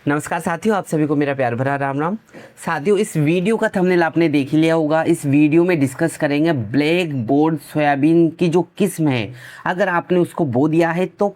नमस्कार साथियों, आप सभी को मेरा प्यार भरा राम राम। साथियों, इस वीडियो का थंबनेल आपने देख ही लिया होगा। इस वीडियो में डिस्कस करेंगे ब्लैक बोर्ड सोयाबीन की जो किस्म है, अगर आपने उसको बो दिया है तो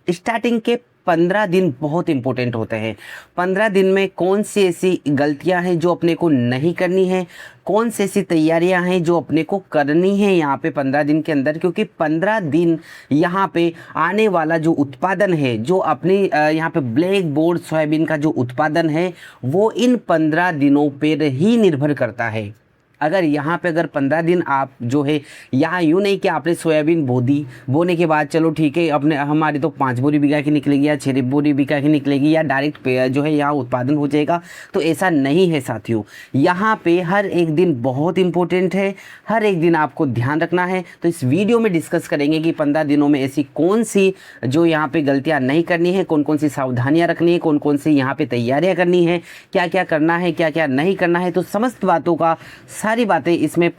स्टार्टिंग के 15 दिन बहुत इंपॉर्टेंट होते हैं। 15 दिन में कौन सी ऐसी गलतियां हैं जो अपने को नहीं करनी है, कौन सी ऐसी तैयारियां हैं जो अपने को करनी है यहाँ पे 15 दिन के अंदर, क्योंकि 15 दिन यहाँ पे आने वाला जो उत्पादन है, जो अपने यहाँ पे ब्लैक बोर्ड सोयाबीन का जो उत्पादन है वो इन 15 दिनों पर ही निर्भर करता है। अगर यहाँ पे अगर 15 दिन आप जो है यहाँ यूँ नहीं कि आपने सोयाबीन बो दी, बोने के बाद चलो ठीक है अपने हमारी तो 5 बोरी बीघा की निकलेगी या 6 बोरी बीघा की निकलेगी या डायरेक्ट जो है यहाँ उत्पादन हो जाएगा, तो ऐसा नहीं है साथियों। यहाँ पे हर एक दिन बहुत इंपॉर्टेंट है, हर एक दिन आपको ध्यान रखना है। तो इस वीडियो में डिस्कस करेंगे कि 15 दिनों में ऐसी कौन सी जो यहाँ पे गलतियाँ नहीं करनी है, कौन कौन सी सावधानियाँ रखनी है, कौन कौन सी यहाँ पे तैयारियाँ करनी है, क्या क्या करना है, क्या क्या नहीं करना है। तो समस्त बातों का सारी बातें इसमें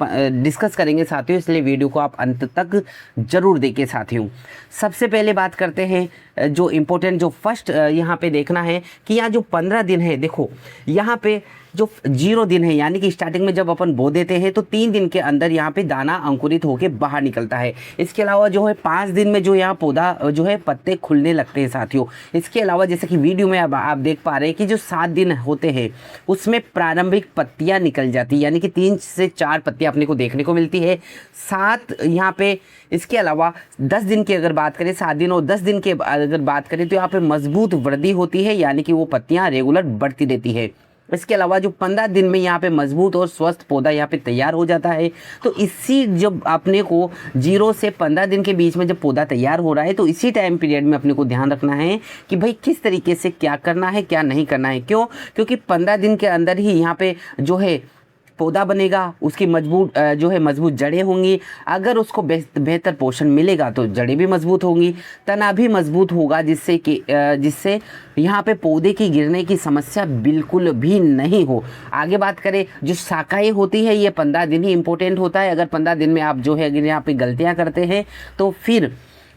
डिस्कस करेंगे साथियों, इसलिए वीडियो को आप अंत तक जरूर देखिए साथियों। सबसे पहले बात करते हैं जो इम्पोर्टेंट, जो फर्स्ट यहाँ पे देखना है कि यहाँ जो 15 दिन है, देखो यहाँ पे जो 0 दिन है, यानी कि स्टार्टिंग में जब अपन बो देते हैं तो 3 दिन के अंदर यहाँ पे दाना अंकुरित होके बाहर निकलता है। इसके अलावा जो है 5 दिन में जो यहाँ पौधा जो है पत्ते खुलने लगते हैं साथियों। इसके अलावा जैसे कि वीडियो में अब आप देख पा रहे हैं कि जो 7 दिन होते हैं उसमें प्रारंभिक पत्तियाँ निकल जाती है, यानी कि 3 से 4 पत्तियाँ अपने को देखने को मिलती है। 7 यहाँ पे, इसके अलावा 10 दिन की अगर बात करें, 7 दिन और 10 दिन के अगर बात करें तो यहाँ पे मजबूत वृद्धि होती है, यानी कि वो पत्तियाँ रेगुलर बढ़ती रहती है। इसके अलावा जो 15 दिन में यहाँ पे मजबूत और स्वस्थ पौधा यहाँ पे तैयार हो जाता है। तो इसी जब अपने को 0 से 15 दिन के बीच में जब पौधा तैयार हो रहा है तो इसी टाइम पीरियड में अपने को ध्यान रखना है कि भाई किस तरीके से क्या करना है, क्या नहीं करना है। क्यों? क्योंकि 15 दिन के अंदर ही यहाँ पे जो है पौधा बनेगा, उसकी मजबूत जो है मजबूत जड़ें होंगी। अगर उसको बेहतर पोषण मिलेगा तो जड़ें भी मजबूत होंगी, तना भी मजबूत होगा, जिससे यहाँ पे पौधे की गिरने की समस्या बिल्कुल भी नहीं हो। आगे बात करें, जो शाखाएं होती है ये 15 दिन ही इम्पोर्टेंट होता है। अगर 15 दिन में आप जो है अगर यहाँ पे गलतियाँ करते हैं तो फिर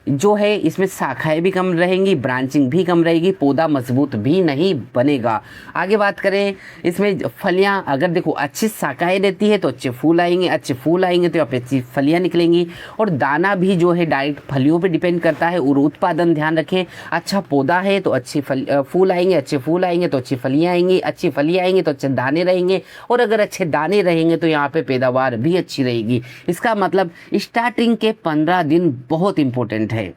जो है इसमें शाखाएं भी कम रहेंगी, ब्रांचिंग भी कम रहेगी, पौधा मजबूत भी नहीं बनेगा। आगे बात करें, इसमें फलियां, अगर देखो अच्छी शाखाएं रहती है तो अच्छे फूल आएंगे, अच्छे फूल आएंगे तो अच्छी फलियां निकलेंगी। और दाना भी जो है डायरेक्ट फलियों पे डिपेंड करता है। और उत्पादन ध्यान रखें, अच्छा पौधा है तो अच्छे फूल आएंगे, अच्छे फूल आएंगे तो अच्छी फलियाँ आएंगी, अच्छी फलियाँ आएंगे तो अच्छे दाने रहेंगे, और अगर अच्छे दाने रहेंगे तो यहाँ पे पैदावार भी अच्छी रहेगी। इसका मतलब स्टार्टिंग के 15 दिन बहुत इंपॉर्टेंट है।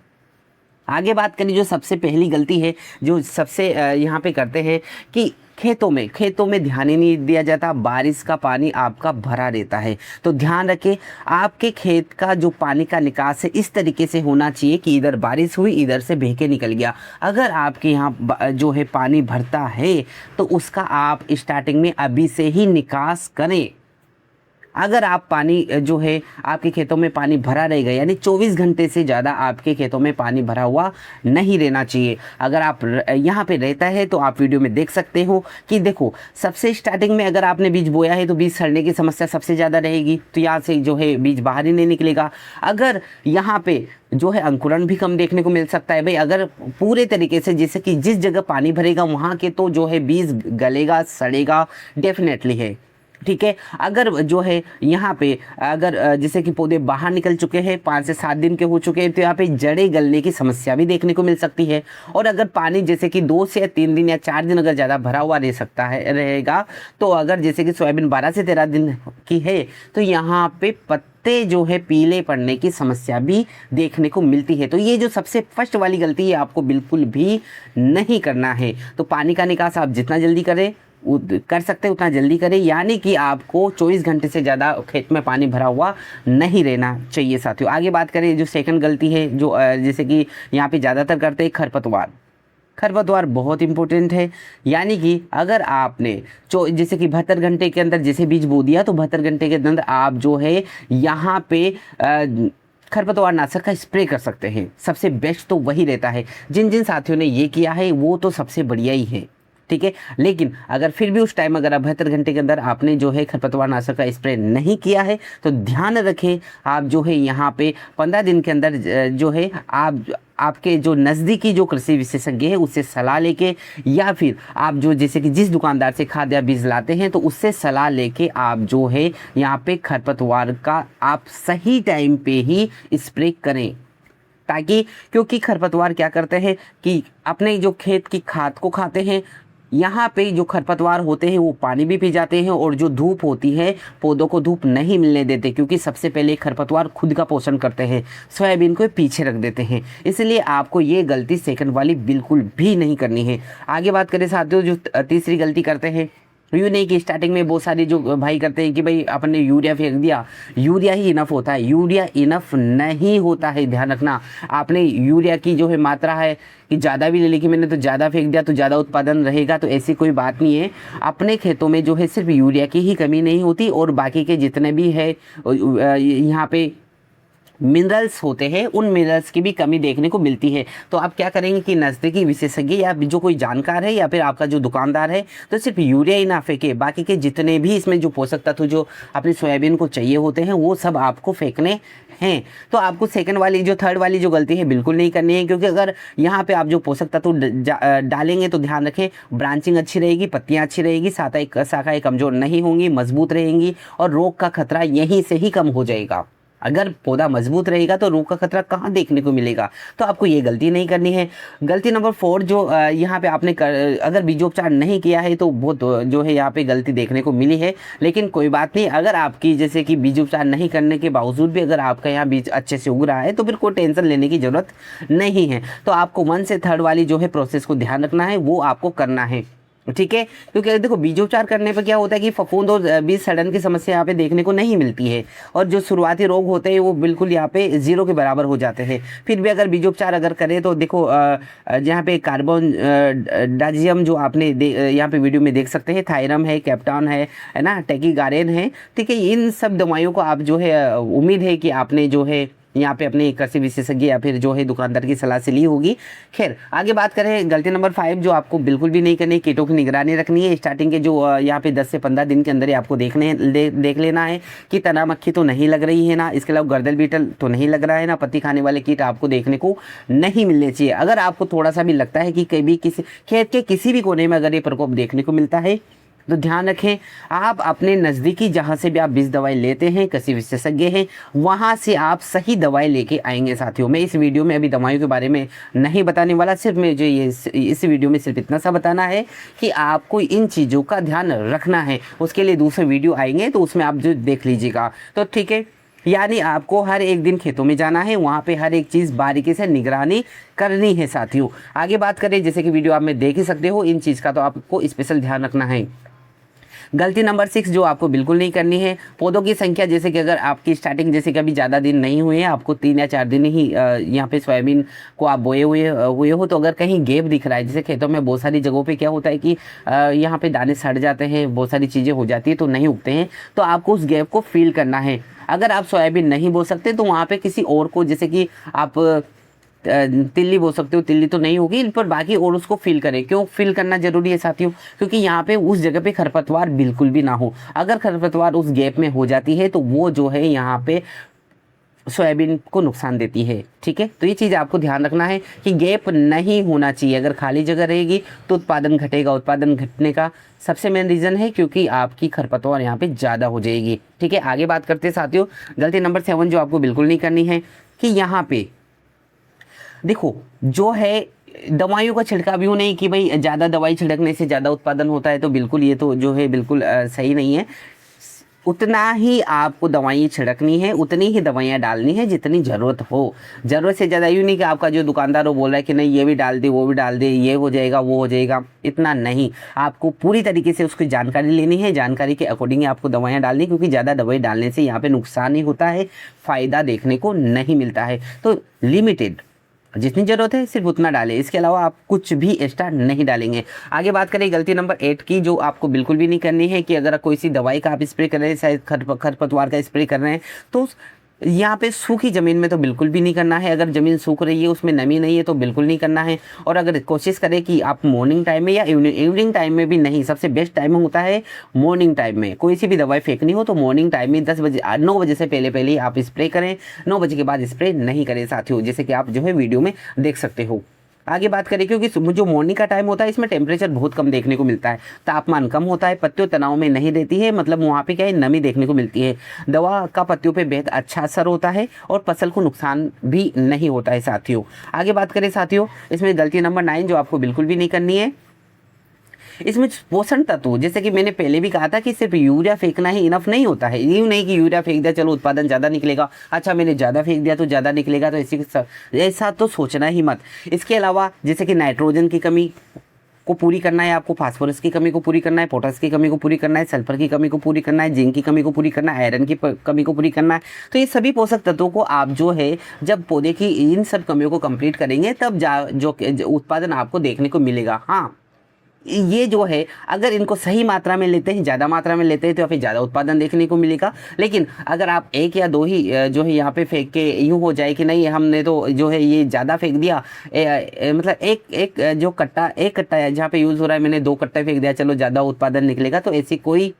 आगे बात करें, जो सबसे पहली गलती है जो सबसे यहाँ पे करते हैं कि खेतों में ध्यान ही नहीं दिया जाता, बारिश का पानी आपका भरा रहता है। तो ध्यान रखें, आपके खेत का जो पानी का निकास है इस तरीके से होना चाहिए कि इधर बारिश हुई, इधर से बह के निकल गया। अगर आपके यहाँ जो है पानी भरता है तो उसका आप स्टार्टिंग में अभी से ही निकास करें। अगर आप पानी जो है आपके खेतों में पानी भरा रहेगा, यानी 24 घंटे से ज़्यादा आपके खेतों में पानी भरा हुआ नहीं रहना चाहिए। अगर आप यहाँ पे रहता है तो आप वीडियो में देख सकते हो कि देखो सबसे स्टार्टिंग में अगर आपने बीज बोया है तो बीज सड़ने की समस्या सबसे ज़्यादा रहेगी, तो यहाँ से जो है बीज बाहर ही नहीं निकलेगा। अगर यहाँ पे जो है अंकुरण भी कम देखने को मिल सकता है। भाई अगर पूरे तरीके से, जैसे कि जिस जगह पानी भरेगा वहाँ के तो जो है बीज गलेगा, सड़ेगा डेफिनेटली है, ठीक है। अगर जो है यहाँ पे अगर जैसे कि पौधे बाहर निकल चुके हैं, 5 से 7 दिन के हो चुके हैं, तो यहाँ पे जड़ें गलने की समस्या भी देखने को मिल सकती है। और अगर पानी जैसे कि 2 से 3 दिन या 4 दिन अगर ज़्यादा भरा हुआ रह सकता है रहेगा, तो अगर जैसे कि सोयाबीन 12 से 13 दिन की है तो यहाँ पे पत्ते जो है पीले पड़ने की समस्या भी देखने को मिलती है। तो ये जो सबसे फर्स्ट वाली गलती है आपको बिल्कुल भी नहीं करना है। तो पानी का निकास आप जितना जल्दी कर सकते हैं उतना जल्दी करें, यानी कि आपको 24 घंटे से ज़्यादा खेत में पानी भरा हुआ नहीं रहना चाहिए साथियों। आगे बात करें, जो सेकंड गलती है जो जैसे कि यहाँ पे ज़्यादातर करते हैं, खरपतवार बहुत इंपॉर्टेंट है। यानी कि अगर आपने जैसे कि 72 घंटे के अंदर जैसे बीज बो दिया तो 72 घंटे के अंदर आप जो है यहाँ पे खरपतवार नाशक का स्प्रे कर सकते हैं। सबसे बेस्ट तो वही रहता है। जिन जिन साथियों ने ये किया है वो तो सबसे बढ़िया ही है। ठीक है। लेकिन अगर फिर भी उस टाइम अगर आप 72 घंटे के अंदर आपने जो है खरपतवार नाशक का स्प्रे नहीं किया है तो ध्यान रखें, आप जो है यहाँ पे 15 दिन के अंदर जो है आप आपके जो नज़दीकी जो कृषि विशेषज्ञ है उससे सलाह लेके, या फिर आप जो जैसे कि जिस दुकानदार से खाद या बीज लाते हैं तो उससे सलाह लेके आप जो है यहाँ पे खरपतवार का आप सही टाइम पे ही स्प्रे करें। ताकि क्योंकि खरपतवार क्या करते हैं कि अपने जो खेत की खाद को खाते हैं, यहाँ पे जो खरपतवार होते हैं वो पानी भी पी जाते हैं और जो धूप होती है पौधों को धूप नहीं मिलने देते, क्योंकि सबसे पहले खरपतवार खुद का पोषण करते हैं, सोयाबीन को पीछे रख देते हैं। इसलिए आपको ये गलती सेकंड वाली बिल्कुल भी नहीं करनी है। आगे बात करें साथियों, जो तीसरी गलती करते हैं, यूँ नहीं कि स्टार्टिंग में बहुत सारे जो भाई करते हैं कि भाई अपने यूरिया फेंक दिया, यूरिया ही इनफ होता है। यूरिया इनफ नहीं होता है, ध्यान रखना। आपने यूरिया की जो है मात्रा है कि ज़्यादा भी ले ली कि मैंने तो ज़्यादा फेंक दिया तो ज़्यादा उत्पादन रहेगा, तो ऐसी कोई बात नहीं है। अपने खेतों में जो है सिर्फ यूरिया की ही कमी नहीं होती और बाकी के जितने भी है यहाँ पे मिनरल्स होते हैं उन मिनरल्स की भी कमी देखने को मिलती है। तो आप क्या करेंगे कि नज़दीकी विशेषज्ञ या जो कोई जानकार है या फिर आपका जो दुकानदार है तो सिर्फ यूरिया ही ना फेंके, बाकी के जितने भी इसमें जो पोषक तत्व जो अपनी सोयाबीन को चाहिए होते हैं वो सब आपको फेंकने हैं। तो आपको सेकंड वाली जो थर्ड वाली जो गलती है बिल्कुल नहीं करनी है, क्योंकि अगर यहाँ पे आप जो पोषक तत्व डालेंगे तो ध्यान रखें ब्रांचिंग अच्छी रहेगी, पत्तियाँ अच्छी रहेगी, शाखाएं कमज़ोर नहीं होंगी, मजबूत रहेंगी और रोग का खतरा यहीं से ही कम हो जाएगा। अगर पौधा मजबूत रहेगा तो रोग का खतरा कहाँ देखने को मिलेगा। तो आपको ये गलती नहीं करनी है। गलती नंबर 4 जो यहाँ पे आपने अगर बीजोपचार नहीं किया है तो बहुत जो है यहाँ पे गलती देखने को मिली है, लेकिन कोई बात नहीं। अगर आपकी जैसे कि बीजोपचार नहीं करने के बावजूद भी अगर आपका यहाँ बीज अच्छे से उग रहा है तो फिर कोई टेंशन लेने की ज़रूरत नहीं है। तो आपको 1 से 3 वाली जो है प्रोसेस को ध्यान रखना है, वो आपको करना है, ठीक है। क्योंकि देखो बीजोपचार करने पर क्या होता है कि फफूंद और बीज सड़न की समस्या यहाँ पे देखने को नहीं मिलती है और जो शुरुआती रोग होते हैं वो बिल्कुल यहाँ पे 0 के बराबर हो जाते हैं। फिर भी अगर बीजोपचार अगर करें तो देखो यहाँ पे कार्बन डाजियम जो आपने यहाँ पे वीडियो में देख सकते हैं, थायरम है, कैप्टॉन है ना, टेकीगारेन है, ठीक है। इन सब दवाइयों को आप जो है उम्मीद है कि आपने जो है यहाँ पे अपने कृषि विशेषज्ञ या फिर जो है दुकानदार की सलाह से ली होगी। खैर आगे बात करें गलती नंबर 5 जो आपको बिल्कुल भी नहीं करनी, कीटों की निगरानी रखनी है। स्टार्टिंग के जो यहाँ पे 10 से 15 दिन के अंदर ही आपको देख लेना है कि तना मक्खी तो नहीं लग रही है ना, इसके अलावा गर्दल बीटल तो नहीं लग रहा है ना, पत्ती खाने वाले कीट आपको देखने को नहीं मिलने चाहिए। अगर आपको थोड़ा सा भी लगता है कि कभी किसी खेत के किसी भी कोने में अगर ये प्रकोप देखने को मिलता है तो ध्यान रखें आप अपने नज़दीकी जहाँ से भी आप बीज दवाई लेते हैं, कृषि विशेषज्ञ हैं, वहाँ से आप सही दवाई लेके आएंगे। साथियों मैं इस वीडियो में अभी दवाइयों के बारे में नहीं बताने वाला, सिर्फ मुझे ये इस वीडियो में सिर्फ इतना सा बताना है कि आपको इन चीज़ों का ध्यान रखना है। उसके लिए दूसरे वीडियो आएंगे तो उसमें आप जो देख लीजिएगा, तो ठीक है। यानी आपको हर एक दिन खेतों में जाना है, वहाँ पे हर एक चीज़ बारीकी से निगरानी करनी है। साथियों आगे बात करें, जैसे कि वीडियो आप में देख ही सकते हो, इन चीज़ का तो आपको स्पेशल ध्यान रखना है। गलती नंबर 6 जो आपको बिल्कुल नहीं करनी है, पौधों की संख्या जैसे कि अगर आपकी स्टार्टिंग जैसे कि अभी ज़्यादा दिन नहीं हुए हैं, आपको 3 या 4 दिन ही यहाँ पे सोयाबीन को आप बोए हुए हो, तो अगर कहीं गैप दिख रहा है, जैसे खेतों में बहुत सारी जगहों पे क्या होता है कि यहाँ पे दाने सड़ जाते हैं, बहुत सारी चीज़ें हो जाती है तो नहीं उगते हैं, तो आपको उस गैप को फिल करना है। अगर आप सोयाबीन नहीं बो सकते तो वहाँ पर किसी और को, जैसे कि आप तिल्ली बोल सकते हो, तिल्ली तो नहीं होगी इन पर बाकी और उसको फिल करें। क्यों फिल करना जरूरी है साथियों? क्योंकि यहाँ पे उस जगह पे खरपतवार बिल्कुल भी ना हो। अगर खरपतवार उस गैप में हो जाती है तो वो जो है यहाँ पे सोयाबीन को नुकसान देती है, ठीक है। तो ये चीज़ आपको ध्यान रखना है कि गैप नहीं होना चाहिए। अगर खाली जगह रहेगी तो उत्पादन घटेगा। उत्पादन घटने का सबसे मेन रीज़न है क्योंकि आपकी खरपतवार यहाँ पे ज़्यादा हो जाएगी, ठीक है। आगे बात करते हैं साथियों, गलती नंबर 7 जो आपको बिल्कुल नहीं करनी है कि यहाँ पे देखो जो है दवाइयों का छिड़काव यूँ नहीं कि भाई ज़्यादा दवाई छिड़कने से ज़्यादा उत्पादन होता है, तो बिल्कुल ये तो जो है बिल्कुल सही नहीं है। उतना ही आपको दवाइयाँ छिड़कनी है, उतनी ही दवाइयाँ डालनी है जितनी ज़रूरत हो। ज़रूरत से ज़्यादा यूँ नहीं कि आपका जो दुकानदार हो बोल रहा है कि नहीं ये भी डाल दे वो भी डाल दे, ये हो जाएगा वो हो जाएगा, इतना नहीं। आपको पूरी तरीके से उसकी जानकारी लेनी है, जानकारी के अकॉर्डिंग ही आपको दवाइयाँ डालनी, क्योंकि ज़्यादा दवाई डालने से यहाँ पर नुकसान ही होता है, फ़ायदा देखने को नहीं मिलता है। तो लिमिटेड जितनी ज़रूरत है सिर्फ उतना डालें, इसके अलावा आप कुछ भी एक्स्ट्रा नहीं डालेंगे। आगे बात करें गलती नंबर 8 की, जो आपको बिल्कुल भी नहीं करनी है कि अगर कोई सी दवाई का आप स्प्रे कर रहे हैं, शायद खरपतवार का स्प्रे कर रहे हैं, तो यहाँ पे सूखी ज़मीन में तो बिल्कुल भी नहीं करना है। अगर ज़मीन सूख रही है, उसमें नमी नहीं है, तो बिल्कुल नहीं करना है। और अगर कोशिश करें कि आप मॉर्निंग टाइम में या इवनिंग टाइम में भी नहीं, सबसे बेस्ट टाइम होता है मॉर्निंग टाइम में। कोई सी भी दवाई फेंकनी हो तो मॉर्निंग टाइम में 10 बजे 9 बजे से पहले पहले ही आप स्प्रे करें। 9 बजे के बाद स्प्रे नहीं करें साथियों, जैसे कि आप जो है वीडियो में देख सकते हो। आगे बात करें, क्योंकि जो मॉर्निंग का टाइम होता है इसमें टेम्परेचर बहुत कम देखने को मिलता है, तापमान कम होता है, पत्तियों तनाव में नहीं देती है, मतलब वहाँ पे क्या है, नमी देखने को मिलती है। दवा का पत्तियों पे बेहद अच्छा असर होता है और फसल को नुकसान भी नहीं होता है साथियों। आगे बात करें साथियों, इसमें गलती नंबर 9 जो आपको बिल्कुल भी नहीं करनी है, इसमें पोषण तत्व, जैसे कि मैंने पहले भी कहा था कि सिर्फ यूरिया फेंकना ही इनफ नहीं होता है। यूँ नहीं कि यूरिया फेंक दिया चलो उत्पादन ज़्यादा निकलेगा, अच्छा मैंने ज़्यादा फेंक दिया तो ज़्यादा निकलेगा, तो ऐसा तो सोचना ही मत। इसके अलावा जैसे कि नाइट्रोजन की कमी को पूरी करना है आपको, फास्फोरस की कमी को पूरी करना है, पोटास की कमी को पूरी करना है, सल्फर की कमी को पूरी करना है, जिंक की कमी को पूरी करना है, आयरन की कमी को पूरी करना है। तो ये सभी पोषक तत्वों को आप जो है जब पौधे की इन सब कमियों को कंप्लीट करेंगे तब जो उत्पादन आपको देखने को मिलेगा। हाँ, ये जो है अगर इनको सही मात्रा में लेते हैं, ज़्यादा मात्रा में लेते हैं तो फिर ज़्यादा उत्पादन देखने को मिलेगा। लेकिन अगर आप एक या दो ही जो है यहाँ पे फेंक के यूँ हो जाए कि नहीं हमने तो जो है ये ज़्यादा फेंक दिया, मतलब एक कट्टा जहाँ पे यूज़ हो रहा है मैंने 2 कट्टा फेंक दिया चलो ज़्यादा उत्पादन निकलेगा, तो ऐसी कोई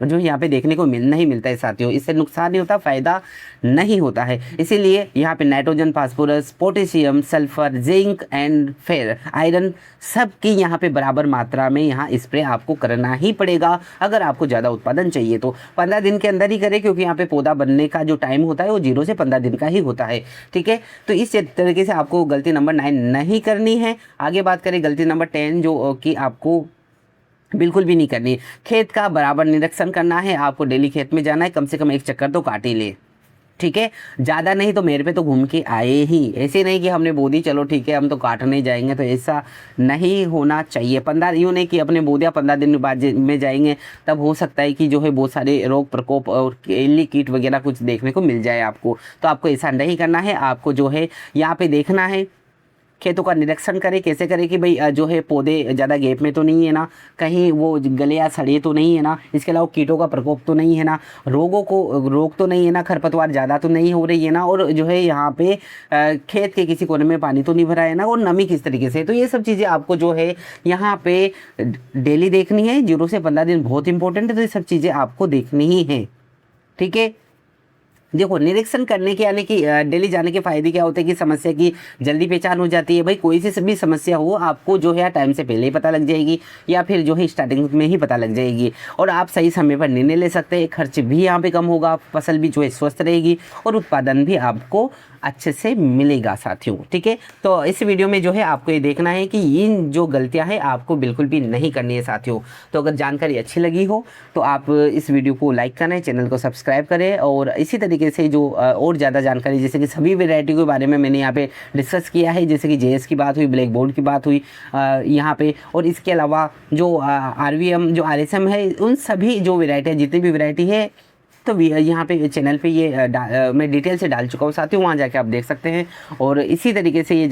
जो यहाँ पे देखने को नहीं मिलता है साथियों। इससे नुकसान नहीं होता, फ़ायदा नहीं होता है। इसीलिए यहाँ पे nitrogen, phosphorus, potassium, sulphur, zinc and फिर आयरन सब की यहाँ पे बराबर मात्रा में यहाँ स्प्रे आपको करना ही पड़ेगा अगर आपको ज़्यादा उत्पादन चाहिए तो। 15 दिन के अंदर ही करें, क्योंकि यहाँ पे पौधा बनने का जो टाइम होता है वो 0 से 15 दिन का ही होता है। ठीक है, तो इस तरीके से आपको गलती नंबर 9 नहीं करनी है। आगे बात करें गलती नंबर 10 जो कि आपको बिल्कुल भी नहीं करनी। खेत का बराबर निरीक्षण करना है आपको, डेली खेत में जाना है, कम से कम 1 चक्कर तो काट ही ले। ठीक है, ज़्यादा नहीं तो मेरे पे तो घूम के आए ही, ऐसे नहीं कि हमने बो दी चलो ठीक है हम तो काटने जाएंगे, तो ऐसा नहीं होना चाहिए। 15 यूँ नहीं कि अपने बो दिया 15 दिन बाद में जाएंगे, तब हो सकता है कि जो है बहुत सारे रोग प्रकोप और इल्ली कीट वगैरह कुछ देखने को मिल जाए आपको। तो आपको ऐसा नहीं करना है। आपको जो है यहाँ पे देखना है, खेतों का निरीक्षण करें। कैसे करें कि भाई जो है पौधे ज़्यादा गैप में तो नहीं है ना, कहीं वो गले या सड़े तो नहीं है ना, इसके अलावा कीटों का प्रकोप तो नहीं है ना, रोग तो नहीं है ना, खरपतवार ज़्यादा तो नहीं हो रही है ना, और जो है यहाँ पे खेत के किसी कोने में पानी तो नहीं भरा है ना, और नमी किस तरीके से। तो ये सब चीज़ें आपको जो है यहाँ पे डेली देखनी है। 0 से 15 दिन बहुत इंपॉर्टेंट है, तो ये सब चीज़ें आपको देखनी ही है। ठीक है, देखो निरीक्षण करने के यानी कि डेली जाने के फ़ायदे क्या होते हैं कि समस्या की जल्दी पहचान हो जाती है। भाई कोई सी भी समस्या हो आपको जो है टाइम से पहले ही पता लग जाएगी, या फिर जो है स्टार्टिंग में ही पता लग जाएगी, और आप सही समय पर निर्णय ले सकते हैं। खर्च भी यहाँ पे कम होगा, फसल भी जो है स्वस्थ रहेगी, और उत्पादन भी आपको अच्छे से मिलेगा साथियों। ठीक है, तो इस वीडियो में जो है आपको ये देखना है कि इन जो गलतियां हैं आपको बिल्कुल भी नहीं करनी है साथियों। तो अगर जानकारी अच्छी लगी हो तो आप इस वीडियो को लाइक करें, चैनल को सब्सक्राइब करें, और इसी तरीके से जो और ज़्यादा जानकारी जैसे कि सभी वेराइटी के बारे में मैंने यहाँ पे डिस्कस किया है, जैसे कि जेएस की बात हुई, ब्लैक बोर्ड की बात हुई यहाँ पे, और इसके अलावा जो आरवीएम जो आरएसएम है, उन सभी जो वेराइटी है, जितनी भी वेराइटी है, तो यहाँ पे चैनल पे ये मैं डिटेल से डाल चुका हूँ साथियों, वहाँ जाके आप देख सकते हैं। और इसी तरीके से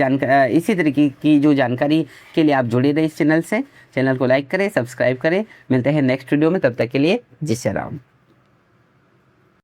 इसी तरीके की जो जानकारी के लिए आप जुड़े रहे इस चैनल से। चैनल को लाइक करें, सब्सक्राइब करें। मिलते हैं नेक्स्ट वीडियो में, तब तक के लिए जय श्री राम।